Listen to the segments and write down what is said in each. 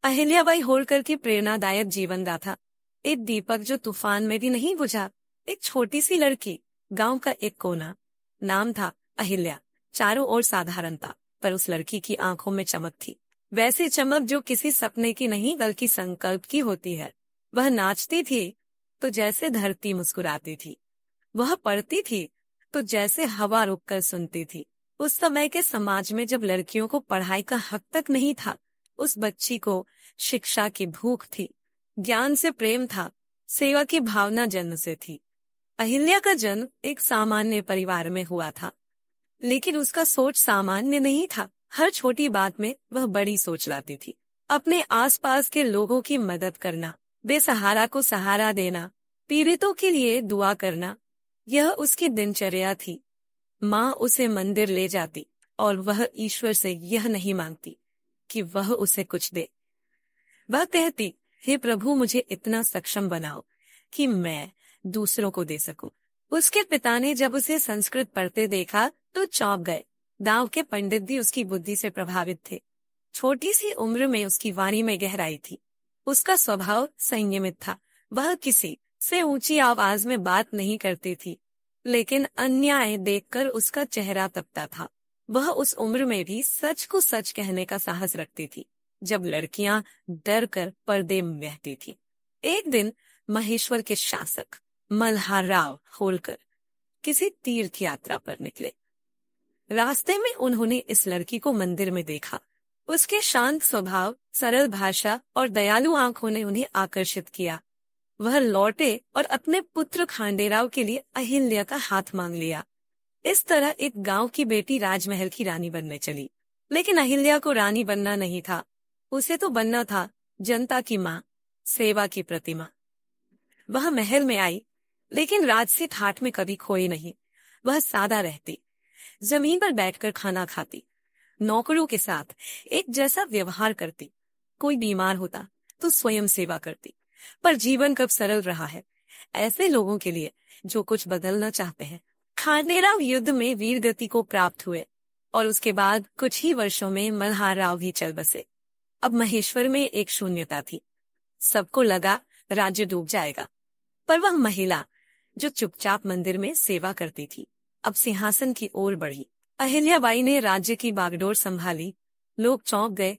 अहिल्याबाई होलकर की प्रेरणादायक जीवन गाथा। एक दीपक जो तूफान में भी नहीं बुझा। एक छोटी सी लड़की, गांव का एक कोना, नाम था अहिल्या। चारों ओर साधारणता, पर उस लड़की की आंखों में चमक थी। वैसी चमक जो किसी सपने की नहीं बल्कि संकल्प की होती है। वह नाचती थी तो जैसे धरती मुस्कुराती थी। वह पढ़ती थी तो जैसे हवा रुककर सुनती थी। उस समय के समाज में जब लड़कियों को पढ़ाई का हक तक नहीं था, उस बच्ची को शिक्षा की भूख थी, ज्ञान से प्रेम था, सेवा की भावना जन्म से थी। अहिल्या का जन्म एक सामान्य परिवार में हुआ था, लेकिन उसका सोच सामान्य नहीं था। हर छोटी बात में वह बड़ी सोच लाती थी। अपने आसपास के लोगों की मदद करना, बेसहारा को सहारा देना, पीड़ितों के लिए दुआ करना, यह उसकी दिनचर्या थी। माँ उसे मंदिर ले जाती और वह ईश्वर से यह नहीं मांगती कि वह उसे कुछ दे। वह कहती, हे प्रभु, मुझे इतना सक्षम बनाओ कि मैं दूसरों को दे सकूं। उसके पिता ने जब उसे संस्कृत पढ़ते देखा तो चौंक गए। गांव के पंडित भी उसकी बुद्धि से प्रभावित थे। छोटी सी उम्र में उसकी वाणी में गहराई थी। उसका स्वभाव संयमित था। वह किसी से ऊंची आवाज में बात नहीं करती थी, लेकिन अन्याय देखकर उसका चेहरा तपता था। वह उस उम्र में भी सच को सच कहने का साहस रखती थी, जब लड़कियां डर कर पर्दे में बहती थी। एक दिन महेश्वर के शासक मल्हारराव होलकर किसी तीर्थ यात्रा पर निकले। रास्ते में उन्होंने इस लड़की को मंदिर में देखा। उसके शांत स्वभाव, सरल भाषा और दयालु आंखों ने उन्हें आकर्षित किया। वह लौटे और अपने पुत्र खांडेराव के लिए अहिल्या का हाथ मांग लिया। इस तरह एक गांव की बेटी राजमहल की रानी बनने चली। लेकिन अहिल्या को रानी बनना नहीं था। उसे तो बनना था जनता की माँ, सेवा की प्रतिमा। वह महल में आई, लेकिन राजसी ठाठ में कभी खोई नहीं। वह सादा रहती, जमीन पर बैठकर खाना खाती, नौकरों के साथ एक जैसा व्यवहार करती। कोई बीमार होता तो स्वयं सेवा करती। पर जीवन कब सरल रहा है ऐसे लोगों के लिए जो कुछ बदलना चाहते हैं। खांडेराव युद्ध में वीर गति को प्राप्त हुए और उसके बाद कुछ ही वर्षों में मल्हारराव भी चल बसे। अब महेश्वर में एक शून्यता थी। सबको लगा राज्य डूब जाएगा, पर वह महिला जो चुपचाप मंदिर में सेवा करती थी, अब सिंहासन की ओर बढ़ी। अहिल्याबाई ने राज्य की बागडोर संभाली। लोग चौंक गए,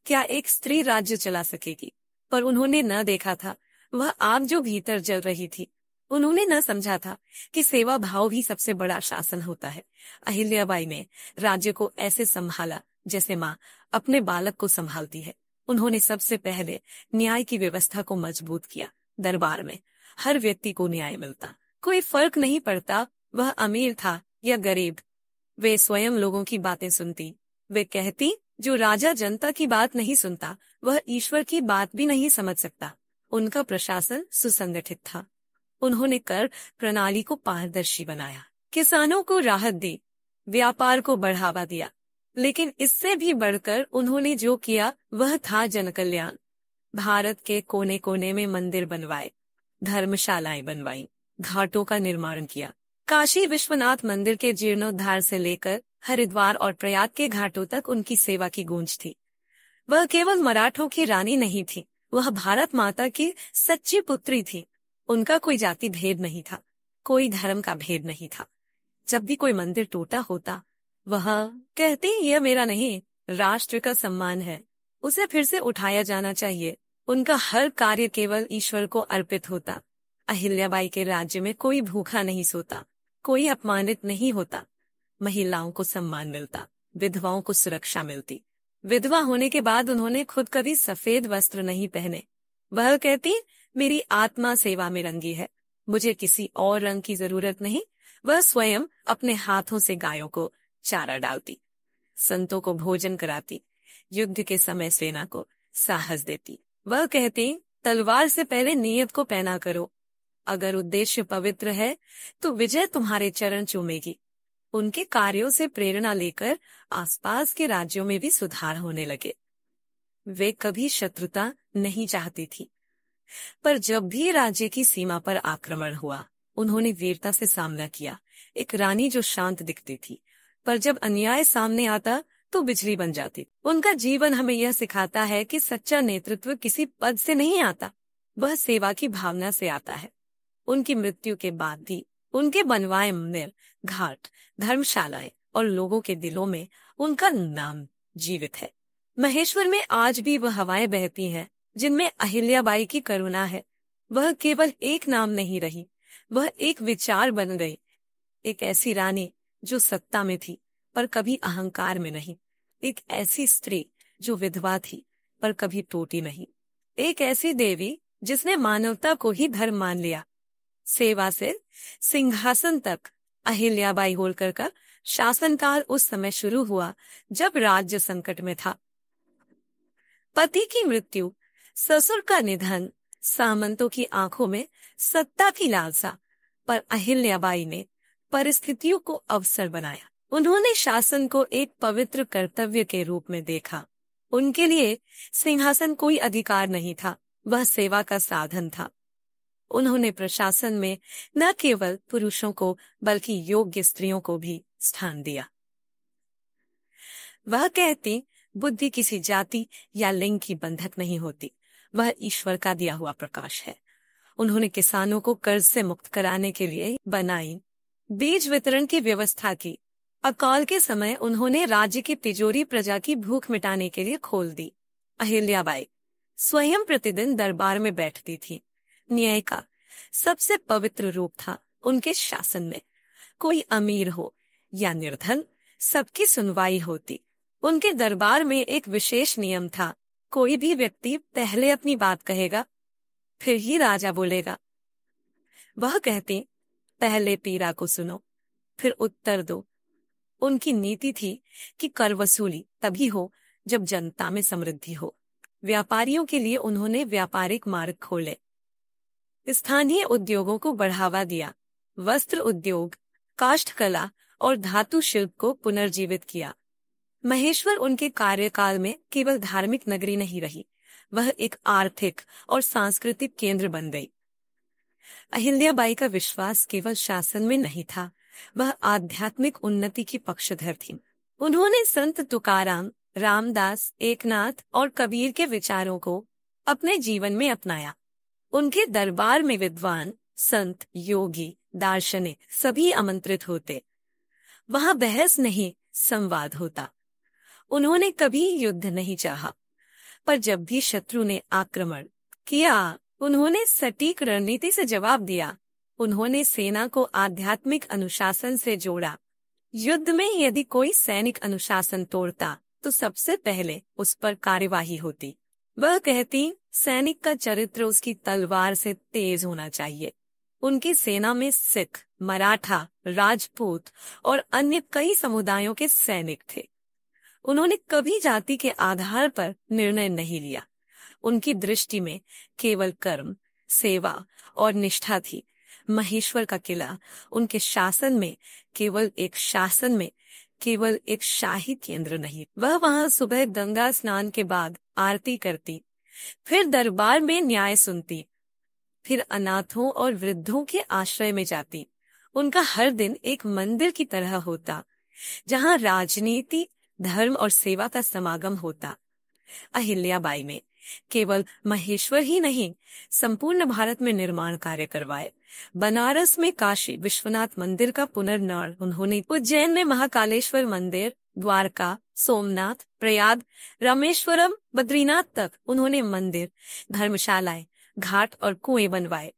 क्या एक स्त्री राज्य चला सकेगी? पर उन्होंने न देखा था वह आग जो भीतर जल रही थी। उन्होंने न समझा था कि सेवा भाव भी सबसे बड़ा शासन होता है। अहिल्याबाई ने राज्य को ऐसे संभाला जैसे माँ अपने बालक को संभालती है। उन्होंने सबसे पहले न्याय की व्यवस्था को मजबूत किया। दरबार में हर व्यक्ति को न्याय मिलता, कोई फर्क नहीं पड़ता वह अमीर था या गरीब। वे स्वयं लोगों की बातें सुनती। वे कहती, जो राजा जनता की बात नहीं सुनता वह ईश्वर की बात भी नहीं समझ सकता। उनका प्रशासन सुसंगठित था। उन्होंने कर प्रणाली को पारदर्शी बनाया, किसानों को राहत दी, व्यापार को बढ़ावा दिया। लेकिन इससे भी बढ़कर उन्होंने जो किया वह था जनकल्याण। भारत के कोने कोने में मंदिर बनवाए, धर्मशालाएं बनवाई, घाटों का निर्माण किया। काशी विश्वनाथ मंदिर के जीर्णोद्धार से लेकर हरिद्वार और प्रयाग के घाटों तक उनकी सेवा की गूंज थी। वह केवल मराठों की रानी नहीं थी, वह भारत माता की सच्ची पुत्री थी। उनका कोई जाति भेद नहीं था, कोई धर्म का भेद नहीं था। जब भी कोई मंदिर टूटा होता, वह कहती, यह मेरा नहीं, राष्ट्र का सम्मान है, उसे फिर से उठाया जाना चाहिए। उनका हर कार्य केवल ईश्वर को अर्पित होता। अहिल्याबाई के राज्य में कोई भूखा नहीं सोता, कोई अपमानित नहीं होता। महिलाओं को सम्मान मिलता, विधवाओं को सुरक्षा मिलती। विधवा होने के बाद उन्होंने खुद कभी सफेद वस्त्र नहीं पहने। वह कहती, मेरी आत्मा सेवा में रंगी है, मुझे किसी और रंग की जरूरत नहीं। वह स्वयं अपने हाथों से गायों को चारा डालती, संतों को भोजन कराती, युद्ध के समय सेना को साहस देती। वह कहती, तलवार से पहले नियत को पहना करो। अगर उद्देश्य पवित्र है तो विजय तुम्हारे चरण चूमेगी। उनके कार्यों से प्रेरणा लेकर आसपास के राज्यों में भी सुधार होने लगे। वे कभी शत्रुता नहीं चाहती थी, पर जब भी राज्य की सीमा पर आक्रमण हुआ, उन्होंने वीरता से सामना किया। एक रानी जो शांत दिखती थी, पर जब अन्याय सामने आता तो बिजली बन जाती। उनका जीवन हमें यह सिखाता है कि सच्चा नेतृत्व किसी पद से नहीं आता, वह सेवा की भावना से आता है। उनकी मृत्यु के बाद भी उनके बनवाए मंदिर, घाट, धर्मशालाएं और लोगों के दिलों में उनका नाम जीवित है। महेश्वर में आज भी वह हवाएं बहती हैं जिनमें अहिल्याबाई की करुणा है। वह केवल एक नाम नहीं रही, वह एक विचार बन गई। एक ऐसी रानी जो सत्ता में थी पर कभी अहंकार में नहीं। एक ऐसी स्त्री जो विधवा थी पर कभी टूटी नहीं। एक ऐसी देवी जिसने मानवता को ही धर्म मान लिया। सेवा से सिंहासन तक अहिल्याबाई होलकर का शासनकाल उस समय शुरू हुआ जब राज्य संकट में था। पति की मृत्यु, ससुर का निधन, सामंतों की आंखों में सत्ता की लालसा, पर अहिल्याबाई ने परिस्थितियों को अवसर बनाया। उन्होंने शासन को एक पवित्र कर्तव्य के रूप में देखा। उनके लिए सिंहासन कोई अधिकार नहीं था, वह सेवा का साधन था। उन्होंने प्रशासन में न केवल पुरुषों को बल्कि योग्य स्त्रियों को भी स्थान दिया। वह कहती, बुद्धि किसी जाति या लिंग की बंधक नहीं होती, वह ईश्वर का दिया हुआ प्रकाश है। उन्होंने किसानों को कर्ज से मुक्त कराने के लिए बनाई, बीज वितरण की व्यवस्था की। अकाल के समय उन्होंने राज्य की तिजोरी प्रजा की भूख मिटाने के लिए खोल दी। अहिल्याबाई स्वयं प्रतिदिन दरबार में बैठती थी। न्याय का सबसे पवित्र रूप था उनके शासन में। कोई अमीर हो या निर्धन, सबकी सुनवाई होती। उनके दरबार में एक विशेष नियम था, कोई भी व्यक्ति पहले अपनी बात कहेगा, फिर ही राजा बोलेगा। वह कहती, पहले पीड़ा को सुनो, फिर उत्तर दो। उनकी नीति थी कि कर वसूली तभी हो जब जनता में समृद्धि हो। व्यापारियों के लिए उन्होंने व्यापारिक मार्ग खोले, स्थानीय उद्योगों को बढ़ावा दिया, वस्त्र उद्योग, काष्ठकला और धातु शिल्प को पुनर्जीवित किया। महेश्वर उनके कार्यकाल में केवल धार्मिक नगरी नहीं रही, वह एक आर्थिक और सांस्कृतिक केंद्र बन गई। अहिल्याबाई का विश्वास केवल शासन में नहीं था, वह आध्यात्मिक उन्नति की पक्षधर थी। उन्होंने संत तुकाराम, रामदास, एकनाथ और कबीर के विचारों को अपने जीवन में अपनाया। उनके दरबार में विद्वान, संत, योगी, दार्शनिक सभी आमंत्रित होते। वहां बहस नहीं, संवाद होता। उन्होंने कभी युद्ध नहीं चाहा, पर जब भी शत्रु ने आक्रमण किया, उन्होंने सटीक रणनीति से जवाब दिया। उन्होंने सेना को आध्यात्मिक अनुशासन से जोड़ा। युद्ध में यदि कोई सैनिक अनुशासन तोड़ता तो सबसे पहले उस पर कार्यवाही होती। वह कहती, सैनिक का चरित्र उसकी तलवार से तेज होना चाहिए। उनकी सेना में सिख, मराठा, राजपूत और अन्य कई समुदायों के सैनिक थे। उन्होंने कभी जाति के आधार पर निर्णय नहीं लिया। उनकी दृष्टि में केवल कर्म, सेवा और निष्ठा थी। महेश्वर का किला उनके शासन में केवल एक शाही केंद्र नहीं, वह वहां सुबह गंगा स्नान के बाद आरती करती, फिर दरबार में न्याय सुनती, फिर अनाथों और वृद्धों के आश्रय में जाती। उनका हर दिन एक मंदिर की तरह होता, जहां राजनीति, धर्म और सेवा का समागम होता। अहिल्याबाई ने केवल महेश्वर ही नहीं, संपूर्ण भारत में निर्माण कार्य करवाए। बनारस में काशी विश्वनाथ मंदिर का पुनर्निर्माण उन्होंने, उज्जैन में महाकालेश्वर मंदिर, द्वारका, सोमनाथ, प्रयाग, रामेश्वरम, बद्रीनाथ तक उन्होंने मंदिर, धर्मशालाएं, घाट और कुएं बनवाए।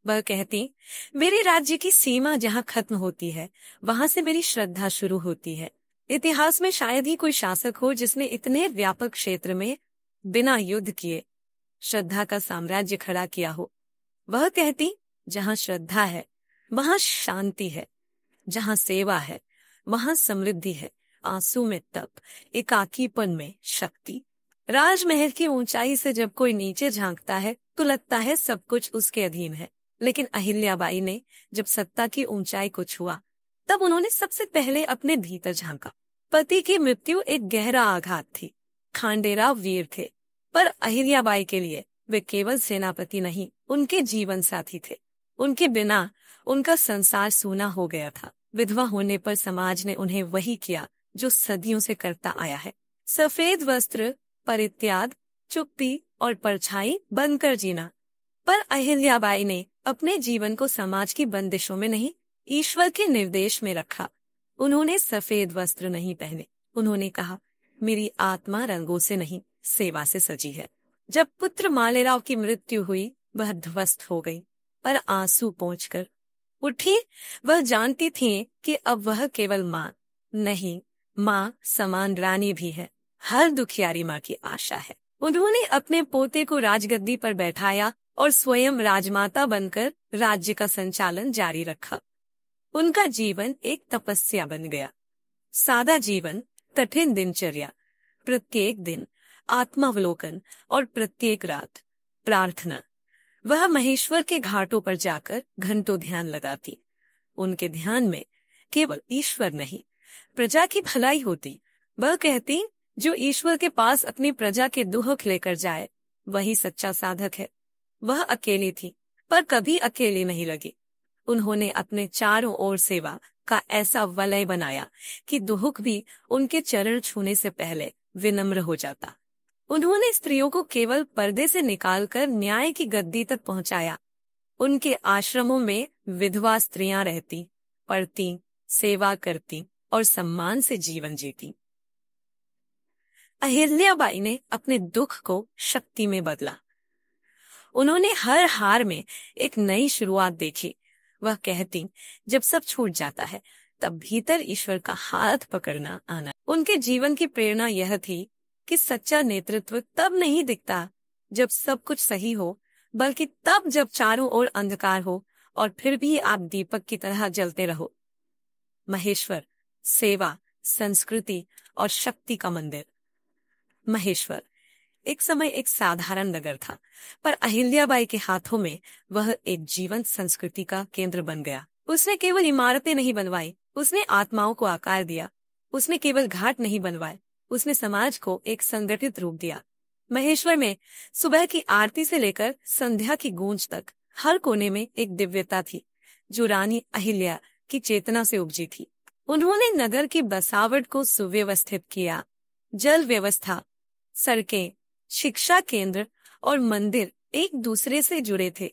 वह कहती, मेरे राज्य की सीमा जहाँ खत्म होती है, वहां से मेरी श्रद्धा शुरू होती है। इतिहास में शायद ही कोई शासक हो जिसने इतने व्यापक क्षेत्र में बिना युद्ध किए श्रद्धा का साम्राज्य खड़ा किया हो। वह कहती, जहाँ श्रद्धा है वहां शांति है, जहाँ सेवा है वहां समृद्धि है, आंसू में तप, एकाकीपन में शक्ति। राजमहल की ऊंचाई से जब कोई नीचे झांकता है तो लगता है सब कुछ उसके अधीन है, लेकिन अहिल्याबाई ने जब सत्ता की ऊंचाई को छुआ तब उन्होंने सबसे पहले अपने भीतर झांका। पति की मृत्यु एक गहरा आघात थी। खांडेराव वीर थे, पर अहिल्याबाई के लिए वे केवल सेनापति नहीं, उनके जीवन साथी थे। उनके बिना उनका संसार सूना हो गया था। विधवा होने पर समाज ने उन्हें वही किया जो सदियों से करता आया है। सफेद वस्त्र, परित्याग, चुप्पी और परछाई बनकर जीना। पर अहिल्याबाई ने अपने जीवन को समाज की बंदिशों में नहीं, ईश्वर के निर्देश में रखा। उन्होंने सफेद वस्त्र नहीं पहने। उन्होंने कहा, मेरी आत्मा रंगों से नहीं, सेवा से सजी है। जब पुत्र मालेराव की मृत्यु हुई, वह ध्वस्त हो गई, पर आंसू पोंछकर उठी। वह जानती थी कि अब वह केवल माँ नहीं, माँ समान रानी भी है। हर दुखियारी माँ की आशा है। उन्होंने अपने पोते को राजगद्दी पर बैठाया और स्वयं राजमाता बनकर राज्य का संचालन जारी रखा। उनका जीवन एक तपस्या बन गया। सादा जीवन, कठिन दिनचर्या, प्रत्येक दिन आत्मावलोकन और प्रत्येक रात प्रार्थना। वह महेश्वर के घाटों पर जाकर घंटों ध्यान लगाती। उनके ध्यान में केवल ईश्वर नहीं, प्रजा की भलाई होती। वह कहती, जो ईश्वर के पास अपनी प्रजा के दुख लेकर जाए, वही सच्चा साधक है। वह अकेली थी, पर कभी अकेली नहीं लगी। उन्होंने अपने चारों ओर सेवा का ऐसा वलय बनाया कि दुख भी उनके चरण छूने से पहले विनम्र हो जाता। उन्होंने स्त्रियों को केवल पर्दे से निकालकर न्याय की गद्दी तक पहुंचाया। उनके आश्रमों में विधवा स्त्रियां रहती, पढ़ती, सेवा करती और सम्मान से जीवन जीती। अहिल्याबाई ने अपने दुख को शक्ति में बदला। उन्होंने हर हार में एक नई शुरुआत देखी। वह कहती, जब सब छूट जाता है, तब भीतर ईश्वर का हाथ पकड़ना आना। उनके जीवन की प्रेरणा यह थी कि सच्चा नेतृत्व तब नहीं दिखता जब सब कुछ सही हो, बल्कि तब जब चारों ओर अंधकार हो और फिर भी आप दीपक की तरह जलते रहो। महेश्वर, सेवा, संस्कृति और शक्ति का मंदिर। महेश्वर एक समय एक साधारण नगर था, पर अहिल्याबाई के हाथों में वह एक जीवंत संस्कृति का केंद्र बन गया। उसने केवल इमारतें नहीं बनवाई, उसने आत्माओं को आकार दिया। उसने केवल घाट नहीं बनवाए, उसने समाज को एक संगठित रूप दिया। महेश्वर में सुबह की आरती से लेकर संध्या की गूंज तक हर कोने में एक दिव्यता थी, जो रानी अहिल्या की चेतना से उपजी थी। उन्होंने नगर की बसावट को सुव्यवस्थित किया। जल व्यवस्था, सड़कें, शिक्षा केंद्र और मंदिर एक दूसरे से जुड़े थे।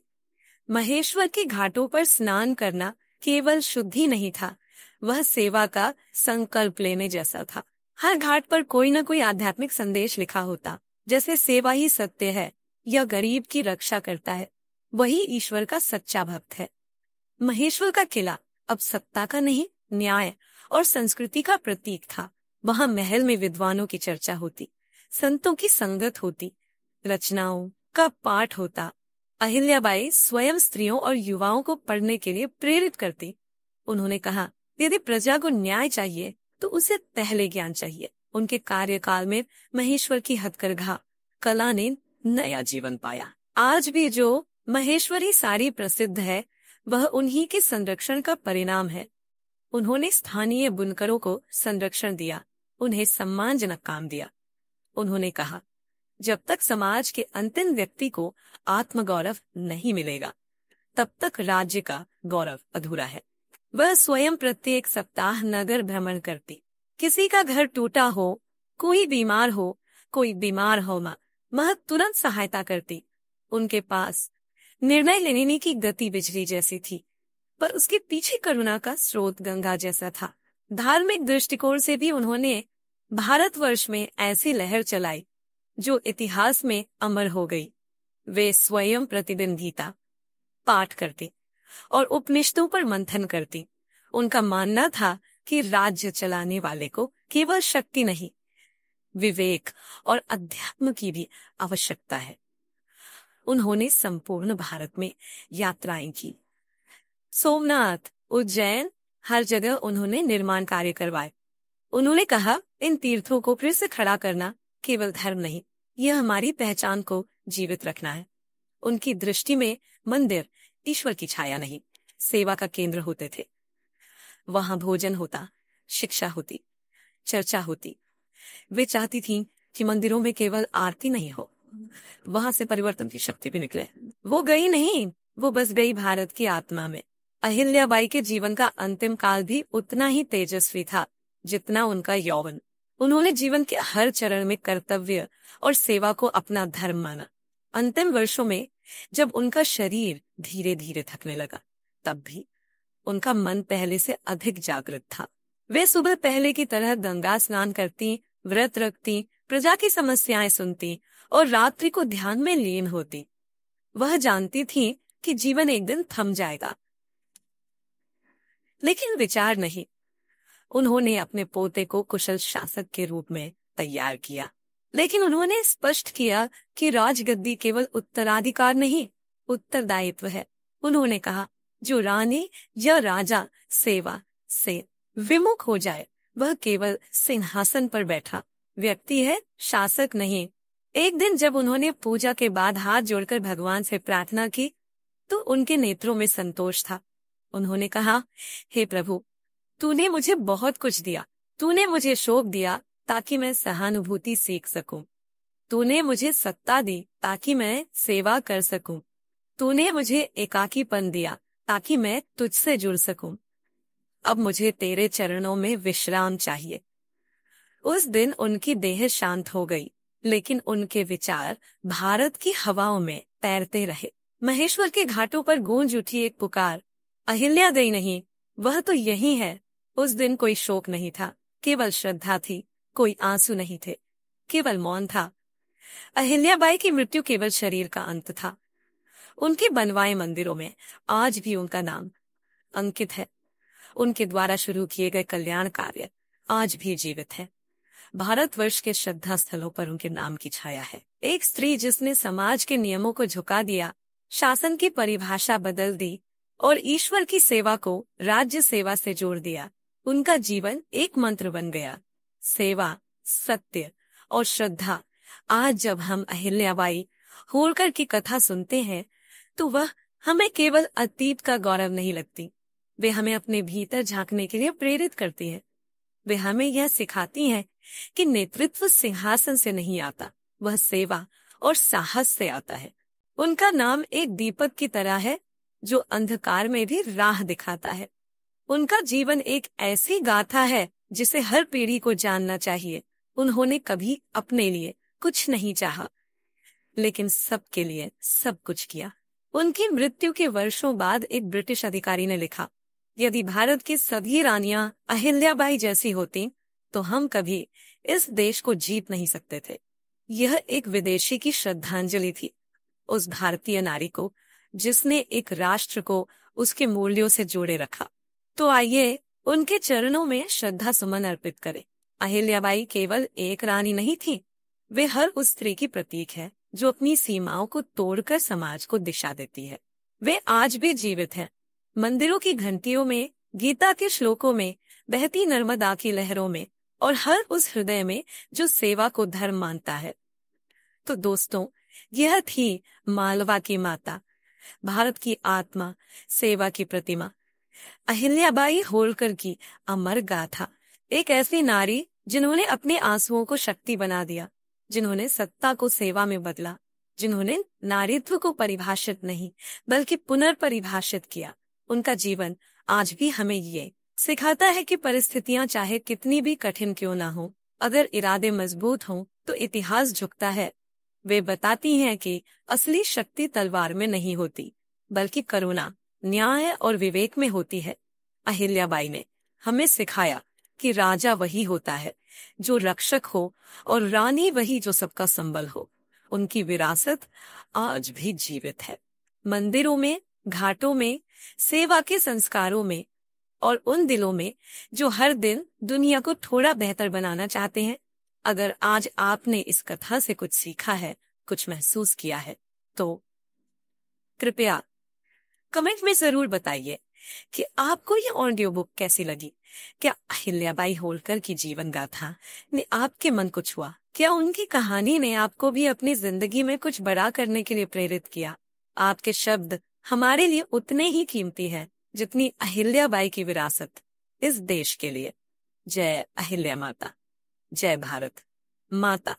महेश्वर के घाटों पर स्नान करना केवल शुद्धि नहीं था, वह सेवा का संकल्प लेने जैसा था। हर घाट पर कोई न कोई आध्यात्मिक संदेश लिखा होता, जैसे सेवा ही सत्य है या गरीब की रक्षा करता है, वही ईश्वर का सच्चा भक्त है। महेश्वर का किला अब सत्ता का नहीं, न्याय और संस्कृति का प्रतीक था। वहां महल में विद्वानों की चर्चा होती, संतों की संगत होती, रचनाओं का पाठ होता। अहिल्याबाई स्वयं स्त्रियों और युवाओं को पढ़ने के लिए प्रेरित करती। उन्होंने कहा, यदि प्रजा को न्याय चाहिए तो उसे पहले ज्ञान चाहिए। उनके कार्यकाल में महेश्वर की हथकरघा कला ने नया जीवन पाया। आज भी जो महेश्वरी साड़ी प्रसिद्ध है, वह उन्हीं के संरक्षण का परिणाम है। उन्होंने स्थानीय बुनकरों को संरक्षण दिया, उन्हें सम्मानजनक काम दिया। उन्होंने कहा, जब तक समाज के अंतिम व्यक्ति को आत्मगौरव नहीं मिलेगा, तब तक राज्य का गौरव अधूरा है। वह स्वयं प्रत्येक सप्ताह नगर भ्रमण करती। किसी का घर टूटा हो, कोई बीमार हो, वह तुरंत सहायता करती। उनके पास निर्णय लेने की गति बिजली जैसी थी, पर उसके पीछे करुणा का स्रोत गंगा जैसा था। धार्मिक दृष्टिकोण से भी उन्होंने भारतवर्ष में ऐसी लहर चलाई जो इतिहास में अमर हो गई। वे स्वयं प्रतिदिन गीता पाठ करती और उपनिषदों पर मंथन करती। उनका मानना था कि राज्य चलाने वाले को केवल शक्ति नहीं, विवेक और अध्यात्म की भी आवश्यकता है। उन्होंने संपूर्ण भारत में यात्राएं की। सोमनाथ, उज्जैन, हर जगह उन्होंने निर्माण कार्य करवाए। उन्होंने कहा, इन तीर्थों को फिर से खड़ा करना केवल धर्म नहीं, यह हमारी पहचान को जीवित रखना है। उनकी दृष्टि में मंदिर ईश्वर की छाया नहीं, सेवा का केंद्र होते थे। वहां भोजन होता, शिक्षा होती, चर्चा होती। वे चाहती थीं कि मंदिरों में केवल आरती नहीं हो, वहां से परिवर्तन की शक्ति भी निकले। वो गई नहीं, वो बस गई भारत की आत्मा में। अहिल्याबाई के जीवन का अंतिम काल भी उतना ही तेजस्वी था जितना उनका यौवन। उन्होंने जीवन के हर चरण में कर्तव्य और सेवा को अपना धर्म माना। अंतिम वर्षों में जब उनका शरीर धीरे धीरे थकने लगा, तब भी उनका मन पहले से अधिक जागृत था। वे सुबह पहले की तरह गंगा स्नान करती, व्रत रखती, प्रजा की समस्याएं सुनती और रात्रि को ध्यान में लीन होती। वह जानती थी कि जीवन एक दिन थम जाएगा, लेकिन विचार नहीं। उन्होंने अपने पोते को कुशल शासक के रूप में तैयार किया, लेकिन उन्होंने स्पष्ट किया कि राजगद्दी केवल उत्तराधिकार नहीं, उत्तरदायित्व है। उन्होंने कहा, जो रानी या राजा सेवा से विमुख हो जाए, वह केवल सिंहासन पर बैठा व्यक्ति है, शासक नहीं। एक दिन जब उन्होंने पूजा के बाद हाथ जोड़कर भगवान से प्रार्थना की, तो उनके नेत्रों में संतोष था। उन्होंने कहा, हे प्रभु, तूने मुझे बहुत कुछ दिया। तूने मुझे शोक दिया ताकि मैं सहानुभूति सीख सकूं। तूने मुझे सत्ता दी ताकि मैं सेवा कर सकूं। तूने मुझे एकाकीपन दिया ताकि मैं तुझसे जुड़ सकूं। अब मुझे तेरे चरणों में विश्राम चाहिए। उस दिन उनकी देह शांत हो गई, लेकिन उनके विचार भारत की हवाओं में तैरते रहे। महेश्वर के घाटों पर गूंज उठी एक पुकार, अहिल्या गई नहीं, वह तो यही है। उस दिन कोई शोक नहीं था, केवल श्रद्धा थी। कोई आंसू नहीं थे, केवल मौन था। अहिल्याबाई की मृत्यु केवल शरीर का अंत था। उनके बनवाए मंदिरों में आज भी उनका नाम अंकित है। उनके द्वारा शुरू किए गए कल्याण कार्य आज भी जीवित है। भारतवर्ष के श्रद्धा स्थलों पर उनके नाम की छाया है। एक स्त्री जिसने समाज के नियमों को झुका दिया, शासन की परिभाषा बदल दी और ईश्वर की सेवा को राज्य सेवा से जोड़ दिया। उनका जीवन एक मंत्र बन गया, सेवा, सत्य और श्रद्धा। आज जब हम अहिल्याबाई होलकर की कथा सुनते हैं, तो वह हमें केवल अतीत का गौरव नहीं लगती, वे हमें अपने भीतर झांकने के लिए प्रेरित करती है। वे हमें यह सिखाती हैं कि नेतृत्व सिंहासन से नहीं आता, वह सेवा और साहस से आता है। उनका नाम एक दीपक की तरह है जो अंधकार में भी राह दिखाता है। उनका जीवन एक ऐसी गाथा है जिसे हर पीढ़ी को जानना चाहिए। उन्होंने कभी अपने लिए कुछ नहीं चाहा, लेकिन सबके लिए सब कुछ किया। उनकी मृत्यु के वर्षों बाद एक ब्रिटिश अधिकारी ने लिखा, यदि भारत की सभी रानियां अहिल्याबाई जैसी होती तो हम कभी इस देश को जीत नहीं सकते थे। यह एक विदेशी की श्रद्धांजलि थी, उस भारतीय नारी को जिसने एक राष्ट्र को उसके मूल्यों से जोड़े रखा। तो आइए उनके चरणों में श्रद्धा सुमन अर्पित करें। अहिल्याबाई केवल एक रानी नहीं थी, वे हर उस स्त्री की प्रतीक है जो अपनी सीमाओं को तोड़कर समाज को दिशा देती है। वे आज भी जीवित हैं, मंदिरों की घंटियों में, गीता के श्लोकों में, बहती नर्मदा की लहरों में और हर उस हृदय में जो सेवा को धर्म मानता है। तो दोस्तों, यह थी मालवा की माता, भारत की आत्मा, सेवा की प्रतिमा, अहिल्याबाई होलकर की अमर गाथा। एक ऐसी नारी जिन्होंने अपने आंसुओं को शक्ति बना दिया, जिन्होंने सत्ता को सेवा में बदला, जिन्होंने नारीत्व को परिभाषित नहीं बल्कि पुनर्परिभाषित किया। उनका जीवन आज भी हमें ये सिखाता है कि परिस्थितियां चाहे कितनी भी कठिन क्यों ना हो, अगर इरादे मजबूत हों तो इतिहास झुकता है। वे बताती हैं कि असली शक्ति तलवार में नहीं होती, बल्कि करुणा, न्याय और विवेक में होती है। अहिल्याबाई ने हमें सिखाया कि राजा वही होता है जो रक्षक हो और रानी वही जो सबका संबल हो। उनकी विरासत आज भी जीवित है, मंदिरों में, घाटों में, सेवा के संस्कारों में और उन दिलों में जो हर दिन दुनिया को थोड़ा बेहतर बनाना चाहते हैं। अगर आज आपने इस कथा से कुछ सीखा है, कुछ महसूस किया है, तो कृपया कमेंट में जरूर बताइए कि आपको ये ऑडियो बुक कैसी लगी। क्या अहिल्याबाई होलकर की जीवन गाथा ने आपके मन को छुआ? क्या उनकी कहानी ने आपको भी अपनी जिंदगी में कुछ बड़ा करने के लिए प्रेरित किया? आपके शब्द हमारे लिए उतने ही कीमती हैं जितनी अहिल्याबाई की विरासत इस देश के लिए। जय अहिल्या माता, जय भारत माता।